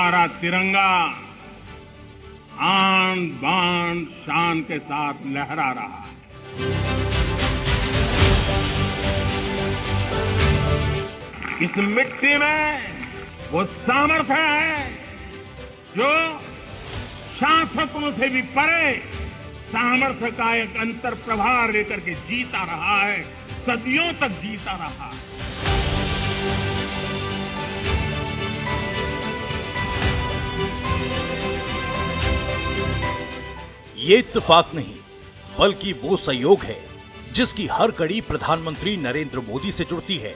हमारा तिरंगा आन बान शान के साथ लहरा रहा है। इस मिट्टी में वो सामर्थ्य है जो शासकों से भी परे सामर्थ्य का एक अंतर प्रभाव लेकर के जीता रहा है, सदियों तक जीता रहा है। ये इत्तेफाक नहीं बल्कि वो संयोग है जिसकी हर कड़ी प्रधानमंत्री नरेंद्र मोदी से जुड़ती है।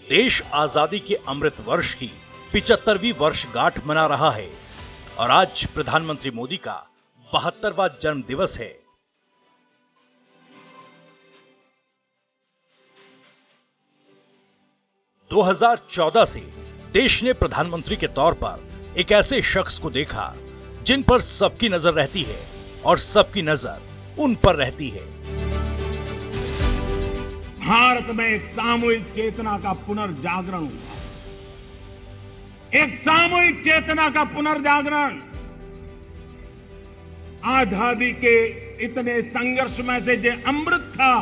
देश आजादी के अमृत वर्ष की 75वीं वर्षगांठ मना रहा है और आज प्रधानमंत्री मोदी का 72वां जन्म दिवस है। दो 2014 से देश ने प्रधानमंत्री के तौर पर एक ऐसे शख्स को देखा जिन पर सबकी नजर रहती है और सबकी नजर उन पर रहती है। भारत में एक सामूहिक चेतना का पुनर्जागरण हुआ, एक सामूहिक चेतना का पुनर्जागरण। आजादी के इतने संघर्ष में से जो अमृत था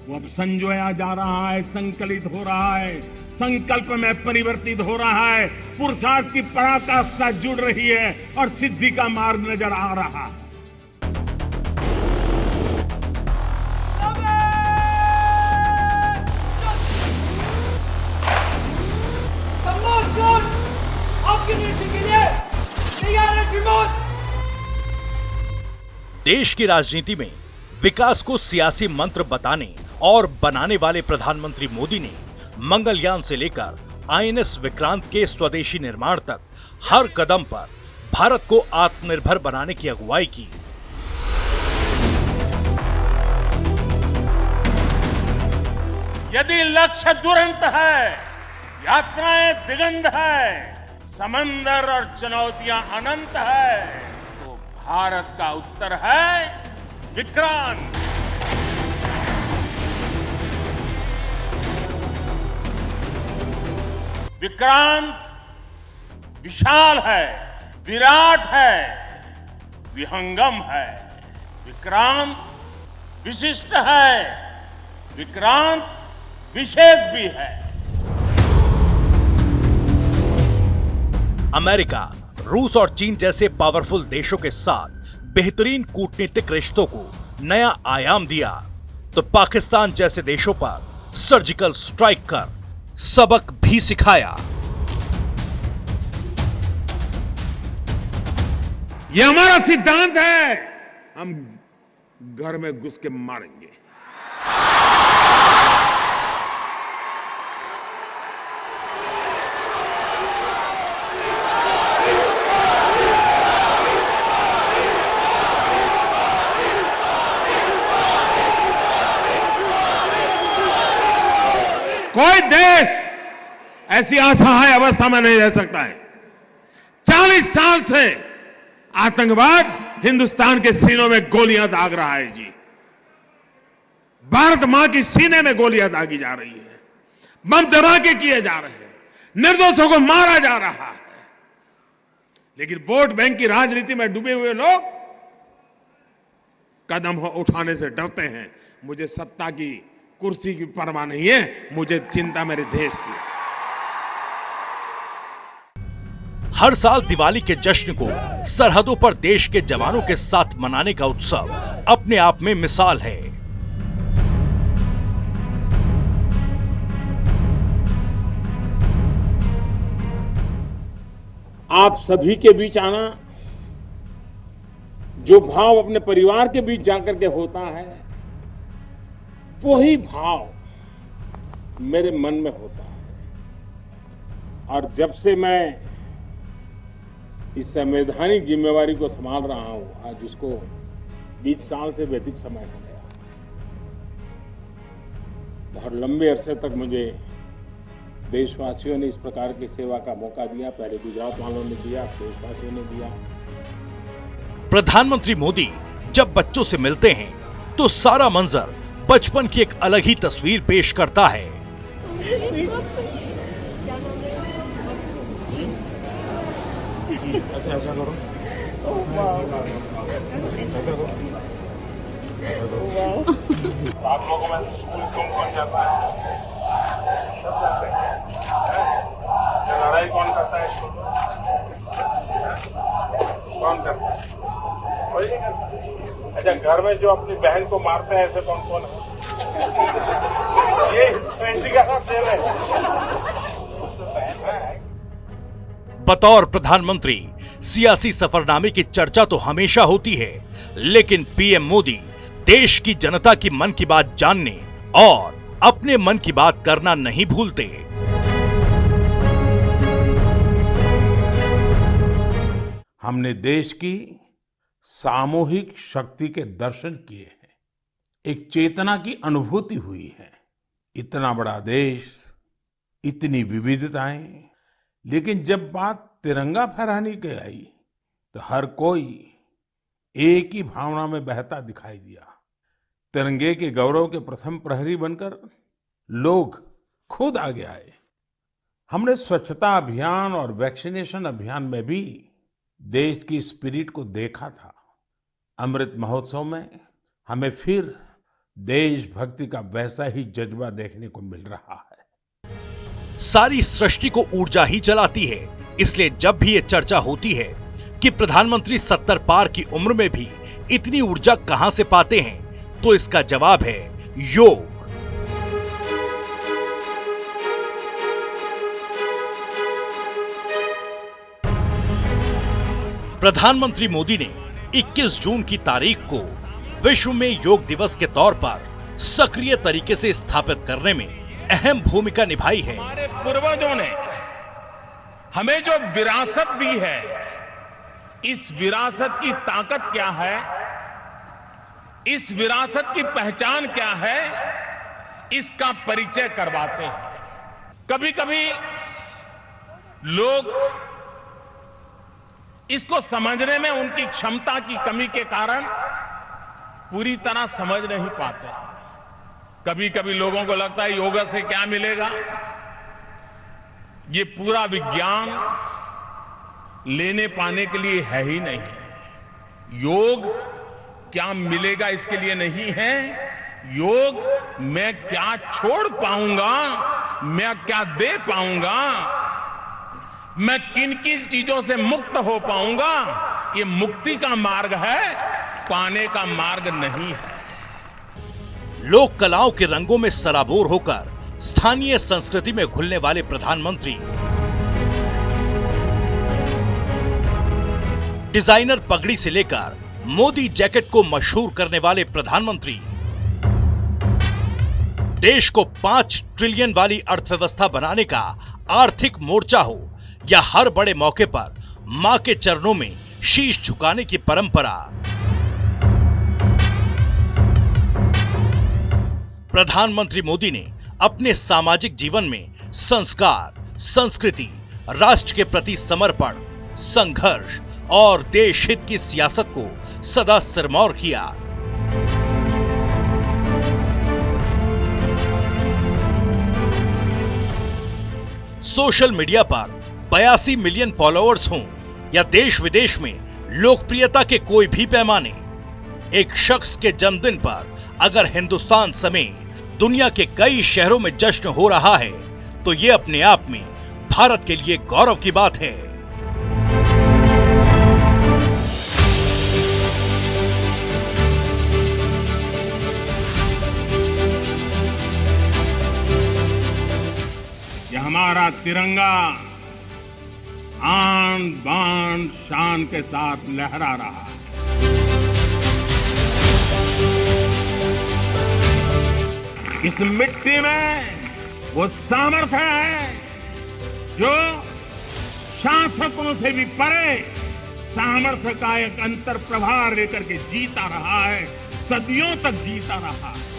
वो अब संजोया जा रहा है, संकलित हो रहा है, संकल्प में परिवर्तित हो रहा है, पुरुषार्थ की पराकाष्ठा जुड़ रही है और सिद्धि का मार्ग नजर आ रहा है। देश की राजनीति में विकास को सियासी मंत्र बताने और बनाने वाले प्रधानमंत्री मोदी ने मंगलयान से लेकर आईएनएस विक्रांत के स्वदेशी निर्माण तक हर कदम पर भारत को आत्मनिर्भर बनाने की अगुवाई की। यदि लक्ष्य दुरंत है, यात्राएं दिगंत है, समंदर और चुनौतियां अनंत है, तो भारत का उत्तर है विक्रांत। विक्रांत विशाल है, विराट है, विहंगम है। विक्रांत विशिष्ट है, विक्रांत विशेष भी है। अमेरिका, रूस और चीन जैसे पावरफुल देशों के साथ बेहतरीन कूटनीतिक रिश्तों को नया आयाम दिया तो पाकिस्तान जैसे देशों पर सर्जिकल स्ट्राइक कर सबक भी सिखाया। ये हमारा सिद्धांत है, हम घर में घुस के मारेंगे। कोई देश ऐसी असहाय अवस्था में नहीं रह सकता है। 40 साल से आतंकवाद हिंदुस्तान के सीनों में गोलियां दाग रहा है जी। भारत मां की सीने में गोलियां दागी जा रही है, बम धमाके किए जा रहे हैं, निर्दोषों को मारा जा रहा है। लेकिन वोट बैंक की राजनीति में डूबे हुए लोग कदम उठाने से डरते हैं। मुझे सत्ता की कुर्सी की परवाह नहीं है, मुझे चिंता मेरे देश की। हर साल दिवाली के जश्न को सरहदों पर देश के जवानों के साथ मनाने का उत्सव अपने आप में मिसाल है। आप सभी के बीच आना, जो भाव अपने परिवार के बीच जाकर के होता है, वही भाव मेरे मन में होता है। और जब से मैं इस संवैधानिक जिम्मेवारी को संभाल रहा हूं, आज उसको 20 साल से भी अधिक समय हो गया। बहुत लंबे अरसे तक मुझे देशवासियों ने इस प्रकार की सेवा का मौका दिया। पहले गुजरात वालों ने दिया, देशवासियों ने दिया। प्रधानमंत्री मोदी जब बच्चों से मिलते हैं तो सारा मंजर बचपन की एक अलग ही तस्वीर पेश करता है। आप लोगों में स्कूल कौन जाता है? लड़ाई कौन करता है स्कूल में? कौन करता है? कोई नहीं करता। अच्छा, घर में जो अपनी बहन को मारते हैं ऐसे कौन कौन है? ये हिस्ट्री का खेल है। बतौर प्रधानमंत्री सियासी सफरनामे की चर्चा तो हमेशा होती है, लेकिन पीएम मोदी देश की जनता की मन की बात जानने और अपने मन की बात करना नहीं भूलते। हमने देश की सामूहिक शक्ति के दर्शन किए हैं, एक चेतना की अनुभूति हुई है। इतना बड़ा देश, इतनी विविधताएं, लेकिन जब बात तिरंगा फहराने की आई तो हर कोई एक ही भावना में बहता दिखाई दिया। तिरंगे के गौरव के प्रथम प्रहरी बनकर लोग खुद आगे आए। हमने स्वच्छता अभियान और वैक्सीनेशन अभियान में भी देश की स्पिरिट को देखा था। अमृत महोत्सव में हमें फिर देशभक्ति का वैसा ही जज्बा देखने को मिल रहा है। सारी सृष्टि को ऊर्जा ही चलाती है, इसलिए जब भी ये चर्चा होती है कि प्रधानमंत्री 70 पार की उम्र में भी इतनी ऊर्जा कहां से पाते हैं, तो इसका जवाब है योग। प्रधानमंत्री मोदी ने 21 जून की तारीख को विश्व में योग दिवस के तौर पर सक्रिय तरीके से स्थापित करने में अहम भूमिका निभाई है। हमारे पूर्वजों ने हमें जो विरासत दी है, इस विरासत की ताकत क्या है, इस विरासत की पहचान क्या है, इसका परिचय करवाते हैं। कभी कभी लोग इसको समझने में उनकी क्षमता की कमी के कारण पूरी तरह समझ नहीं पाते। कभी कभी लोगों को लगता है योगा से क्या मिलेगा। ये पूरा विज्ञान लेने पाने के लिए है ही नहीं। योग क्या मिलेगा इसके लिए नहीं है। योग मैं क्या छोड़ पाऊंगा, मैं क्या दे पाऊंगा, मैं किन किन चीजों से मुक्त हो पाऊंगा, ये मुक्ति का मार्ग है, पाने का मार्ग नहीं है। लोक कलाओं के रंगों में सराबोर होकर स्थानीय संस्कृति में घुलने वाले प्रधानमंत्री, डिजाइनर पगड़ी से लेकर मोदी जैकेट को मशहूर करने वाले प्रधानमंत्री, देश को 5 ट्रिलियन वाली अर्थव्यवस्था बनाने का आर्थिक मोर्चा हो या हर बड़े मौके पर मां के चरणों में शीश झुकाने की परंपरा, प्रधानमंत्री मोदी ने अपने सामाजिक जीवन में संस्कार, संस्कृति, राष्ट्र के प्रति समर्पण, संघर्ष और देश हित की सियासत को सदा सिरमौर किया। सोशल मीडिया पर 82 मिलियन फॉलोअर्स हों या देश विदेश में लोकप्रियता के कोई भी पैमाने, एक शख्स के जन्मदिन पर अगर हिंदुस्तान समेत दुनिया के कई शहरों में जश्न हो रहा है, तो ये अपने आप में भारत के लिए गौरव की बात है। ये हमारा तिरंगा आन बान शान के साथ लहरा रहा है। इस मिट्टी में वो सामर्थ्य है जो शासकों से भी परे सामर्थ्य का एक अंतर प्रभाव लेकर के जीता रहा है, सदियों तक जीता रहा है।